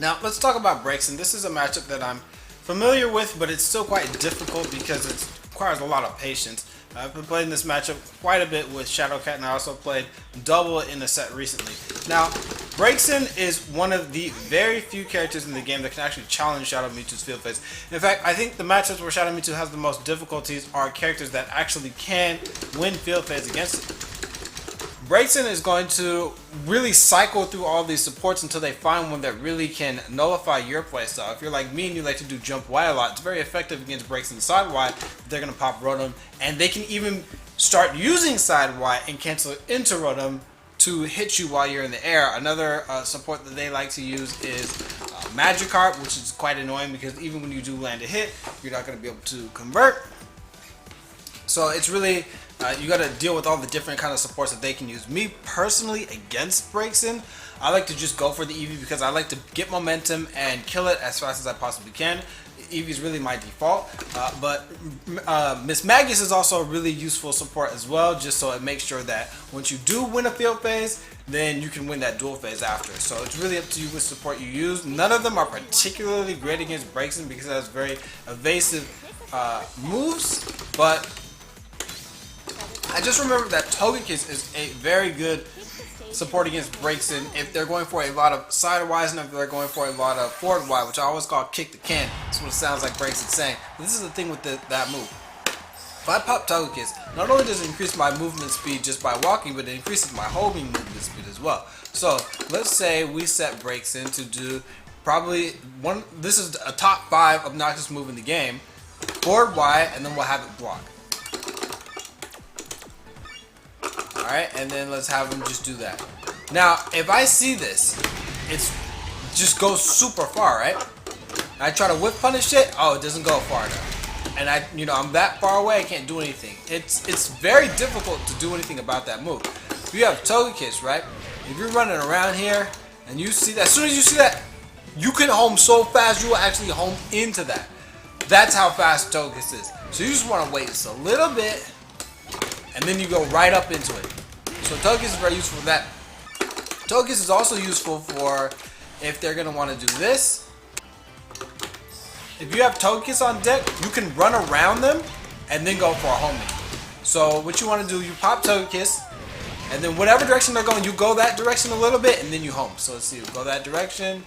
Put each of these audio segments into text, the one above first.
Now let's talk about Braixen. This is a matchup that I'm familiar with, but it's still quite difficult because it requires a lot of patience. I've been playing this matchup quite a bit with Shadowcat, and I also played double in a set recently. Now, Braixen is one of the very few characters in the game that can actually challenge Shadow Mewtwo's field phase. In fact, I think the matchups where Shadow Mewtwo has the most difficulties are characters that actually can win field phase against it. Braixen is going to really cycle through all these supports until they find one that really can nullify your playstyle. If you're like me and you like to do jump Y a lot, it's very effective against Braixen side Y. They're going to pop Rotom, and they can even start using side Y and cancel it into Rotom to hit you while you're in the air. Another support that they like to use is Magikarp, which is quite annoying because even when you do land a hit, you're not going to be able to convert. So it's really, you got to deal with all the different kind of supports that they can use. Me personally, against Braixen, I like to just go for the Eevee because I like to get momentum and kill it as fast as I possibly can. Eevee is really my default, but Miss Magus is also a really useful support as well, just so it makes sure that once you do win a field phase, then you can win that dual phase after. So it's really up to you what support you use. None of them are particularly great against Braixen because it has very evasive moves, but I just remember that Togekiss is a very good support against Braixen if they're going for a lot of side Ys and if they're going for a lot of forward Y, which I always call kick the can. That's what it sounds like Braixen's saying. But this is the thing with that move. If I pop Togekiss, not only does it increase my movement speed just by walking, but it increases my homing movement speed as well. So let's say we set Braixen to do probably one. This is a top 5 obnoxious move in the game. Forward Y, and then we'll have it block. Alright, and then let's have him just do that. Now, if I see this, it's just goes super far, right? I try to whiff punish it, oh, it doesn't go far enough. And I'm that far away, I can't do anything. It's very difficult to do anything about that move. If you have Togekiss, right? If you're running around here and you see that, as soon as you see that, you can home so fast, you will actually home into that. That's how fast Togekiss is. So you just want to wait just a little bit, and then you go right up into it. So Togekiss is very useful for that. Togekiss is also useful for if they're going to want to do this. If you have Togekiss on deck, you can run around them and then go for a homing. So what you want to do, you pop Togekiss, and then whatever direction they're going, you go that direction a little bit, and then you home. So let's see, go that direction,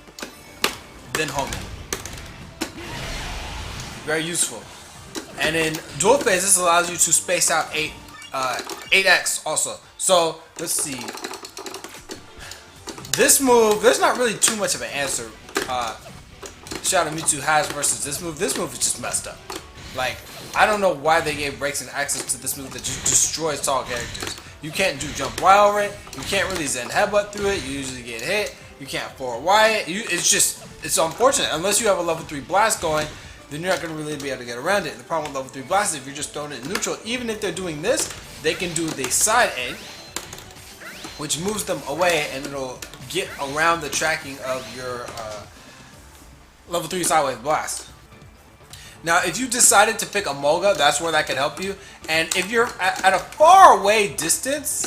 then homing. Very useful. And in dual phase, this allows you to space out 8x also. So let's see. This move, there's not really too much of an answer Shadow Mewtwo has versus this move. This move is just messed up. Like, I don't know why they gave Braixen access to this move that just destroys tall characters. You can't do jump Y over it. You can't really Zen headbutt through it. You usually get hit. You can't forward Y it. It's unfortunate. Unless you have a level 3 blast going, then you're not going to really be able to get around it. The problem with level 3 blast is if you're just throwing it in neutral, even if they're doing this, they can do the side A, which moves them away, and it'll get around the tracking of your level 3 sideways blast. Now, if you decided to pick a Molga, that's where that can help you. And if you're at a far away distance,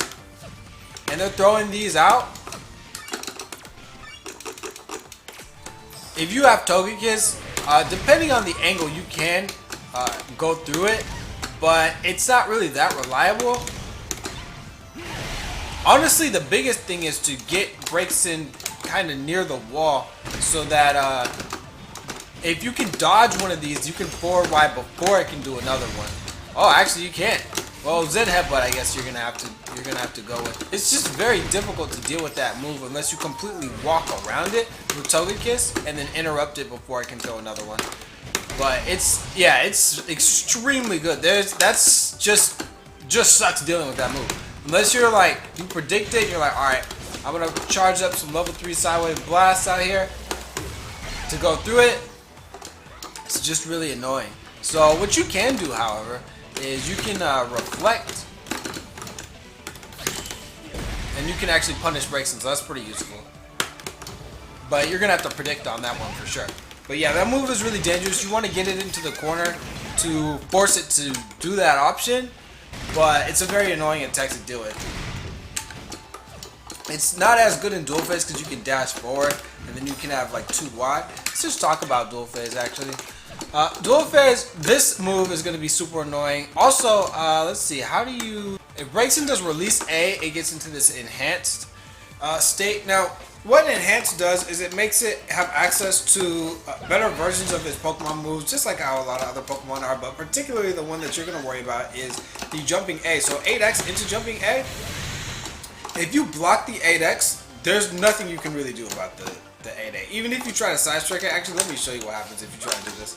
and they're throwing these out, if you have Togekiss, depending on the angle, you can go through it, but it's not really that reliable. Honestly, the biggest thing is to get Braixen kind of near the wall so that if you can dodge one of these, you can forward Y before it can do another one. Oh, actually, you can't. Well, Zen headbutt, I guess you're gonna have to go with. It's just very difficult to deal with that move unless you completely walk around it with Togekiss and then interrupt it before it can throw another one. But it's extremely good. That's just sucks dealing with that move. Unless you're like, you predict it, you're like, alright, I'm gonna charge up some level 3 sideways blasts out here to go through it. It's just really annoying. So what you can do, however, is you can reflect, and you can actually punish Braixen, so that's pretty useful. But you're gonna have to predict on that one for sure. But yeah, that move is really dangerous. You want to get it into the corner to force it to do that option, but it's a very annoying attack to deal with. It's not as good in dual phase because you can dash forward and then you can have like 2Y. Let's just talk about dual phase actually. Dual phase, this move is going to be super annoying. Also, let's see, how do you... If Braixen does release A, it gets into this enhanced state. Now, what enhanced does is it makes it have access to better versions of its Pokemon moves, just like how a lot of other Pokemon are, but particularly the one that you're going to worry about is the jumping A. So 8X into jumping A, if you block the 8X, there's nothing you can really do about the 8A. Even if you try to side strike it, actually let me show you what happens if you try to do this.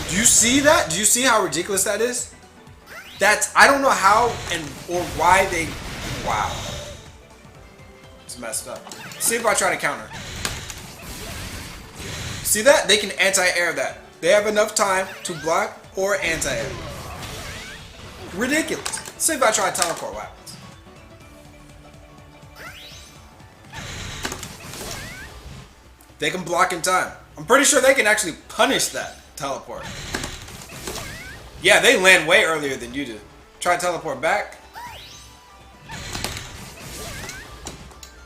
Do you see that? Do you see how ridiculous that is? That's, I don't know how and or why they, wow. It's messed up. See if I try to counter. See that? They can anti-air that. They have enough time to block or anti-air. Ridiculous. See if I try to teleport, what happens? They can block in time. I'm pretty sure they can actually punish that teleport. Yeah, they land way earlier than you do. Try to teleport back.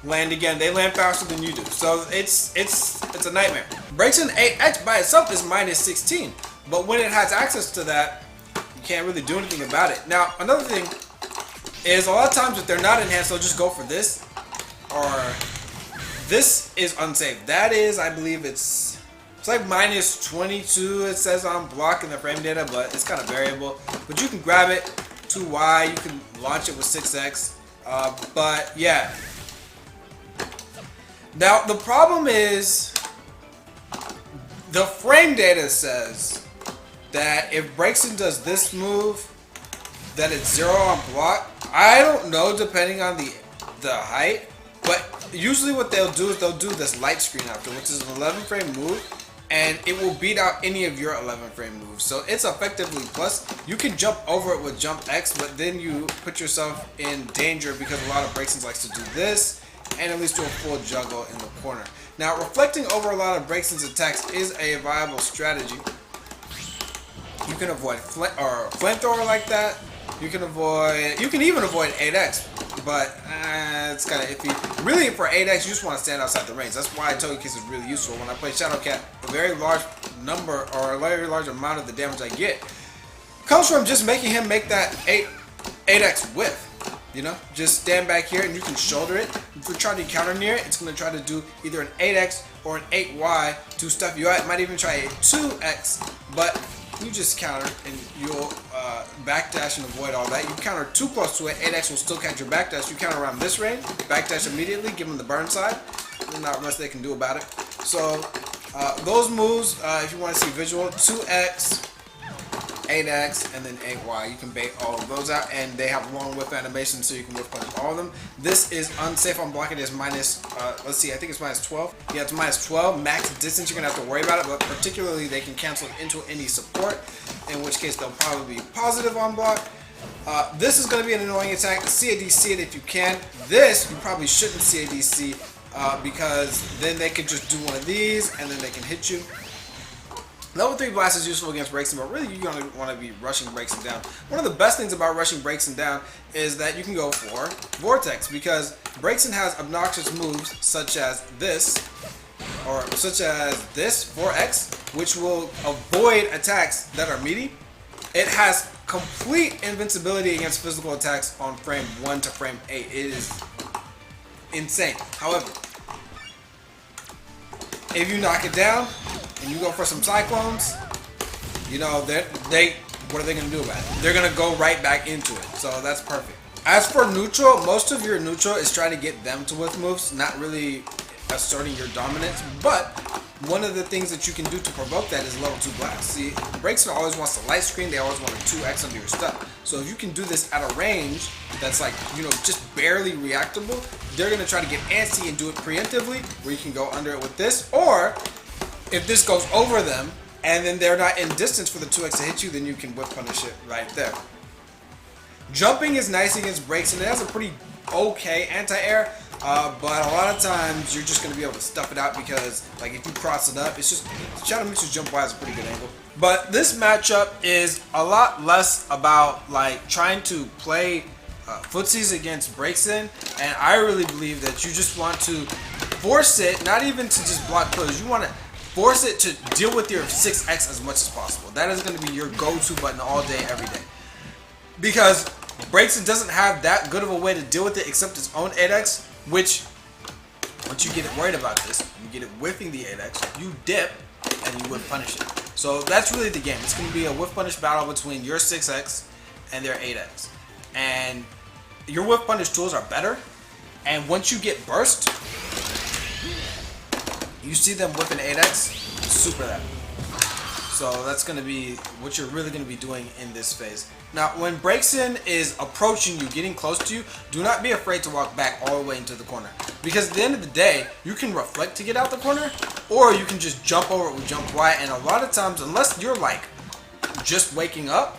Land again. They land faster than you do. So it's a nightmare. Braixen 8X by itself is minus 16. But when it has access to that, you can't really do anything about it. Now, another thing is a lot of times if they're not enhanced, they'll just go for this. Or this is unsafe. That is, I believe it's like minus 22 it says on block in the frame data, but it's kind of variable. But you can grab it 2Y, you can launch it with 6X. But yeah. Now the problem is the frame data says that if Braixen does this move, that it's 0 on block. I don't know depending on the height, but usually what they'll do is they'll do this light screen after, which is an 11 frame move, and it will beat out any of your 11 frame moves. So it's effectively plus. You can jump over it with jump X, but then you put yourself in danger because a lot of Braixen likes to do this, and at least do a full juggle in the corner. Now, reflecting over a lot of Braixen's attacks is a viable strategy. You can avoid flamethrower like that. You can even avoid 8X, but it's kind of iffy. Really, for 8X, you just want to stand outside the range. That's why Togekiss is really useful. When I play Shadow Cat, a very large number or a very large amount of the damage I get comes from just making him make that 8X whiff. You know, just stand back here and you can shoulder it. If you're trying to counter near it, it's going to try to do either an 8X or an 8Y to stuff you out. It might even try a 2X, but you just counter and you'll backdash and avoid all that. You counter too close to it, 8X will still catch your backdash. You counter around this range, backdash immediately, give them the burn side. There's not much they can do about it. So those moves, if you want to see visual, 2X, 8X, and then 8Y. You can bait all of those out, and they have long whiff animation, so you can whiff punch all of them. This is unsafe on block. It is minus, let's see, I think it's minus 12. Yeah, it's minus 12. Max distance, you're going to have to worry about it, but particularly they can cancel into any support, in which case they'll probably be positive on block. This is going to be an annoying attack. CADC it if you can. This, you probably shouldn't CADC because then they could just do one of these, and then they can hit you. Level 3 Blast is useful against Braixen, but really you're going to want to be rushing Braixen down. One of the best things about rushing Braixen down is that you can go for Vortex, because Braixen has obnoxious moves such as this, or such as this, 4X, which will avoid attacks that are meaty. It has complete invincibility against physical attacks on frame 1 to frame 8. It is insane. However, if you knock it down, and you go for some Cyclones, you know, what are they going to do about it? They're going to go right back into it. So that's perfect. As for neutral, most of your neutral is trying to get them to whiff moves, not really asserting your dominance. But one of the things that you can do to provoke that is level 2 blast. See, Braixen always wants to light screen. They always want a 2X under your stuff. So if you can do this at a range that's like, you know, just barely reactable, they're going to try to get antsy and do it preemptively, where you can go under it with this. Or if this goes over them, and then they're not in distance for the 2X to hit you, then you can whip punish it right there. Jumping is nice against Braixen. It has a pretty okay anti-air, but a lot of times you're just going to be able to stuff it out because, like, if you cross it up, it's just, Shadow Mewtwo's jump wise a pretty good angle. But this matchup is a lot less about, like, trying to play footsies against Braixen, and I really believe that you just want to force it, not even to just block pillars, you want to force it to deal with your 6X as much as possible. That is going to be your go-to button all day, every day. Because Braixen doesn't have that good of a way to deal with it except its own 8X, which, once you get it worried about this, you get it whiffing the 8X, you dip, and you whiff punish it. So that's really the game. It's going to be a whiff punish battle between your 6X and their 8X. And your whiff punish tools are better. And once you get burst, you see them whipping 8X, super that. So that's going to be what you're really going to be doing in this phase. Now, when Braixen is approaching you, getting close to you, do not be afraid to walk back all the way into the corner. Because at the end of the day, you can reflect to get out the corner, or you can just jump over it with jump Y. And a lot of times, unless you're like just waking up,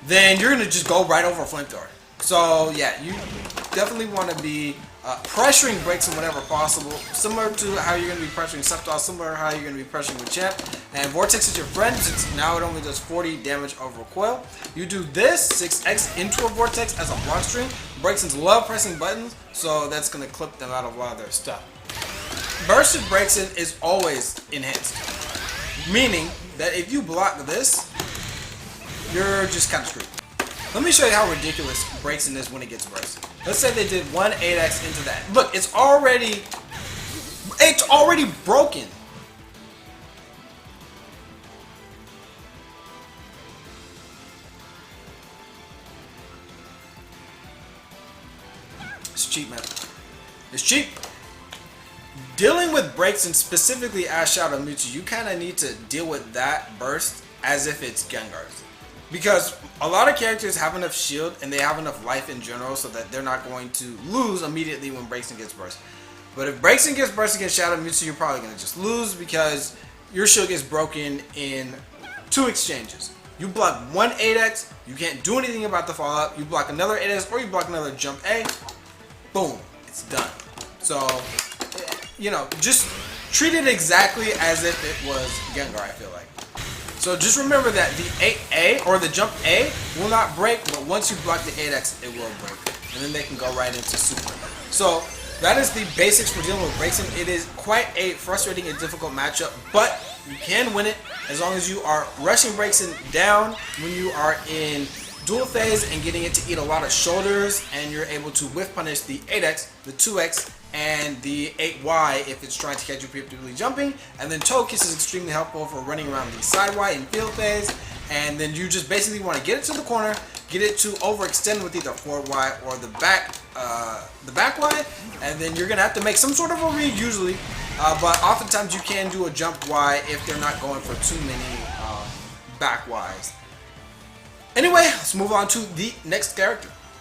then you're going to just go right over a flamethrower. So yeah, you definitely want to be pressuring Braixen whenever possible, similar to how you're going to be pressuring Sceptile, similar to how you're going to be pressuring with Champ. And Vortex is your friend, since now it only does 40 damage over recoil. You do this 6X into a Vortex as a block string. Braixens love pressing buttons, so that's going to clip them out of a lot of their stuff. Bursted Braixen is always enhanced, meaning that if you block this, you're just kind of screwed. Let me show you how ridiculous Braixen is when it gets burst. Let's say they did one 8X into that. Look, it's already broken. It's cheap, man. It's cheap. Dealing with Braixen, specifically as Shadow Mewtwo, you kind of need to deal with that burst as if it's Gengar's. Because a lot of characters have enough shield and they have enough life in general so that they're not going to lose immediately when Braixen gets burst. But if Braixen gets burst against Shadow Mewtwo, you're probably going to just lose because your shield gets broken in 2 exchanges. You block one 8X, you can't do anything about the fallout. You block another 8X or you block another jump A, boom, it's done. So, you know, just treat it exactly as if it was Gengar, I feel like. So just remember that the 8A or the jump A will not break, but once you block the 8X, it will break. And then they can go right into super. So that is the basics for dealing with Braixen. It is quite a frustrating and difficult matchup, but you can win it as long as you are rushing Braixen down when you are in dual phase and getting it to eat a lot of shoulders, and you're able to whiff punish the 8X, the 2X, and the 8Y if it's trying to catch you preemptively jumping. And then Togekiss is extremely helpful for running around the side Y in field phase. And then you just basically want to get it to the corner, get it to overextend with either forward Y or the back Y, and then you're gonna have to make some sort of a read usually, but oftentimes you can do a jump Y if they're not going for too many back Ys. Anyway, let's move on to the next character.